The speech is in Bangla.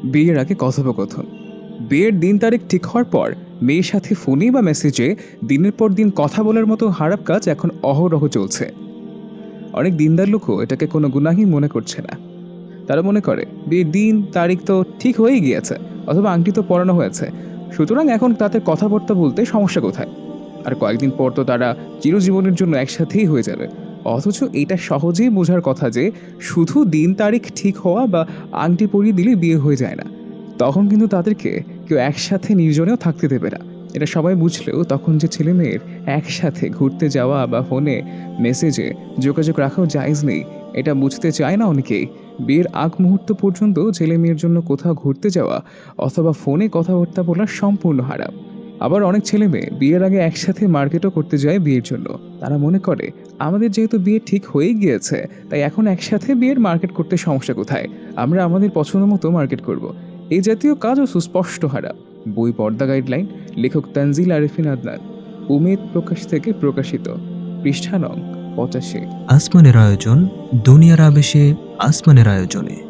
বিয়ের আগে কথোপকথন। বিয়ের দিন তারিখ ঠিক হওয়ার পর মেয়ের সাথে ফোনে বা মেসেজে দিনের পর দিন কথা বলার মতো খারাপ কাজ এখন অহরহ চলছে। অনেক দিনদার লোকও এটাকে কোনো গুনাহই মনে করছে না। তারা মনে করে বিয়ের দিন তারিখ তো ঠিক হয়েই গিয়েছে, অথবা আংটি তো পরানো হয়েছে, সুতরাং এখন তাদের কথাবার্তা বলতে সমস্যা কোথায়। আর কয়েকদিন পর তো তারা চিরজীবনের জন্য একসাথেই হয়ে যাবে। অথচ এটা সহজেই বোঝার কথা যে শুধু দিন তারিখ ঠিক হওয়া বা আংটি পরিয়ে দিলে বিয়ে হয়ে যায় না। তখন কিন্তু তাদেরকে কেউ একসাথে নির্জনেও থাকতে দেবে না। এটা সবাই বুঝলেও তখন যে ছেলে মেয়ের একসাথে ঘুরতে যাওয়া বা ফোনে মেসেজে যোগাযোগ রাখাও জায়েজ নেই, এটা বুঝতে চায় না অনেকেই। বিয়ের আগ মুহূর্ত পর্যন্ত ছেলে মেয়ের জন্য কোথাও ঘুরতে যাওয়া অথবা ফোনে কথাবার্তা বলা সম্পূর্ণ হারাম। আবার অনেক ছেলে মেয়ে বিয়ের আগে একসাথে মার্কেটও করতে যায় বিয়ের জন্য। তারা মনে করে আমাদের যেহেতু বিয়ে ঠিক হয়ে গিয়েছে, তাই এখন একসাথে বিয়ের মার্কেট করতে সমস্যা কোথায়, আমরা আমাদের পছন্দ মতো মার্কেট করব। এই জাতীয় কাজও সুস্পষ্ট হারাম। বই পর্দা গাইডলাইন, লেখক তানজিল আরেফিন আদনান, উমেদ প্রকাশ থেকে প্রকাশিত, পৃষ্ঠা নং 85। আসমানের আয়োজন, দুনিয়ার আবেশে আসমানের আয়োজনে।